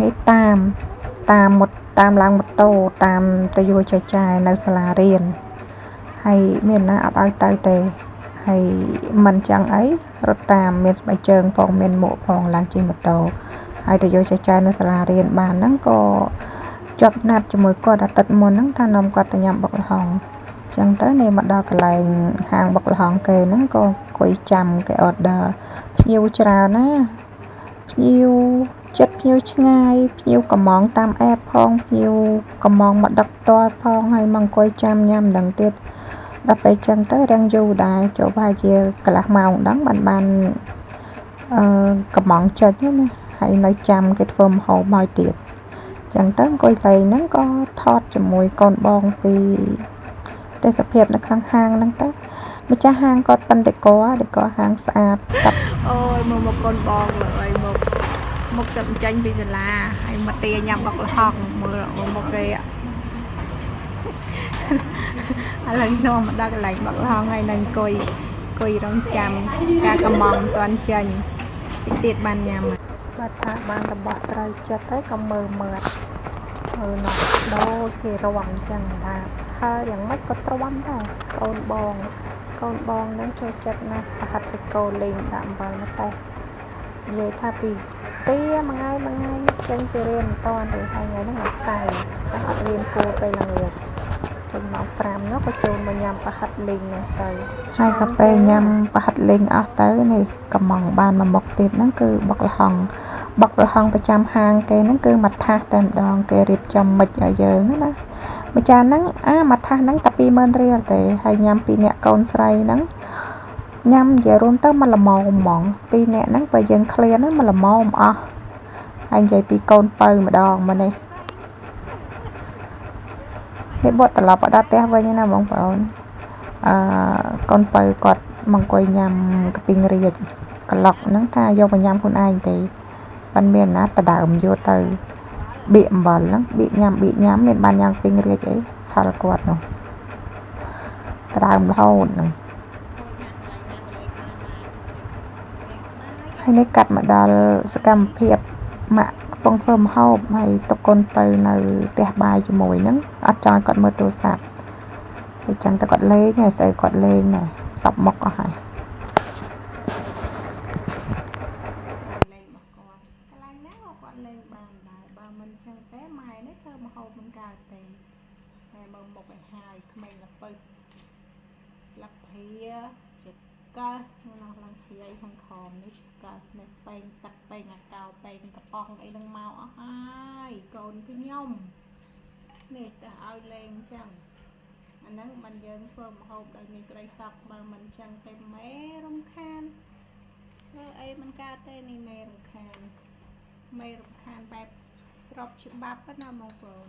នេះតាមមុតតាមឡើងម៉ូតូតាមទៅយួរចែកចាយនៅសាលារៀនហើយមានណាអត់ឲ្យទៅទេហើយមិនចឹងអីរត់តាមមានស្បែកជើងផងមានមួកផងឡើងជិះម៉ូតូហើយទៅយកចែកចាយនៅសាលារៀនបានហ្នឹងក៏ជាប់ណាត់ជាមួយគាត់អាទិត្យមុនហ្នឹងថានាំគាត់ទៅញ៉ាំបុកល្ហុងចឹងទៅនេះមកដល់កន្លែងហាងបុកល្ហុងគេហ្នឹងក៏អង្គុយចាំគេ order ភ្ញៀវច្រើនណាភ្ញៀវចិត្តភ្ញៀវឆ្ងាយភ្ញៀវកំងតាម app ផងភ្ញៀវកំងមកដឹកផ្ទាល់ផងហើយមកអង្គុយចាំញ៉ាំដល់ទៀតដល់ពេលចឹងទៅរាំងយូរដែរចូលប្រហែលជាកន្លះម៉ោងដល់បានកំងចុចណាហើយនៅចាំគេធ្វើម្ហូបឲ្យទៀតចឹងទៅអង្គុយលេងហ្នឹងក៏ថតជាមួយកូនបងពីទេសភាពនៅក្នុងហាងហ្នឹងទៅម្ចាស់ហាងគាត់ប៉ុនតែគាត់ហាងស្អាតអូយមកកូនបងហើយមកទៅចេញពីសាលាហើយមកទាញ៉ាំបុកល្ហុងមើលមកគេឥឡូវនាំមកដល់កន្លែងបុកល្ហុងហើយនៅអង្គុយរងចាំការកំងមិនទាន់ចេញទៀតបានញ៉ាំបើថាបានរបស់ត្រូវចិត្តហើយក៏មើលណាស់ដូចគេរំអញ្ចឹងថាហើយយ៉ាងម៉េចក៏ទ្រាំដែរកូនបងនឹងចូលចិត្តណាស់ប្រហិតពីកូនលេងដាក់អំបិលណាតែនិយាយថាពីមួយថ្ងៃចេញទៅរៀនមិនតាន់ទេហើយថ្ងៃហ្នឹងអត់សាយតែអត់រៀនគួរពេលល្ងាចចេញម៉ោង 5 នោះក៏ចូលមកញ៉ាំប្រហិតលេងហ្នឹងទៅហើយក៏ពេលញ៉ាំប្រហិតលេងអស់ទៅនេះកំងបានមួយមុខទៀតហ្នឹងគឺបុកល្ហុងប្រចាំហាងគេហ្នឹងគឺមួយថាសតែម្ដងគេរៀបចំមិចឲ្យយើងណាម្ចាស់ហ្នឹងមួយថាសហ្នឹងតែ 20000 រៀលទេហើយញ៉ាំពីអ្នកកូនស្រីហ្នឹងញ៉ាំនិយាយរួមទៅមកល្មមហ្មង2នាក់ហ្នឹងបើយើងឃ្លានហ្នឹងមកល្មមអស់ហើយនិយាយពីកូនបើម្ដងមកនេះបត់ត្រឡប់មកដល់ផ្ទះវិញណាបងប្អូនកូនបើគាត់មកអង្គុយញ៉ាំកាពីងរាជក្លុកហ្នឹងថាយកមកញ៉ាំខ្លួនឯងទេមិនមានណាដដើមយកទៅបៀកអំបិលហ្នឹងបៀកញ៉ាំមានបានញ៉ាំពីងរាជអីហល់គាត់នោះដដើមរហូតហ្នឹងហើយនេះកាត់មកដល់សកម្មភាពម៉ាក់កំពុងធ្វើម្ហូបហើយទុកកូនបើនៅផ្ទះបាយជាមួយហ្នឹងអត់ចង់គាត់មើលទូរស័ព្ទអញ្ចឹងតែគាត់លេងហើយស្អីគាត់លេងដែរសពមុខអស់ហើយកន្លែងណាគាត់លេងបានដែរបើមិនចឹងទេម៉ែនេះធ្វើម្ហូបមិនកើតទេម៉ែមើលមុខឲ្យហើយក្មេងល្ពៅស្លាប់ព្រាចិត្តកើនោះឡើងព្រាយខាងក្រោមនេះកើនេះពេងទឹកពេងអាកោពេងកំប៉ុងអីនឹងមកអស់ហើយកូនខ្ញុំនេះទៅឲ្យលេងចឹងអាហ្នឹងមិនយើងធ្វើម្ហូបដោយមានក្តីសោកបើមិនចឹងទេម៉ែរំខានអីមិនកើតទេនេះម៉ែរំខានបែបស្របច្បាប់ណាបងប្អូន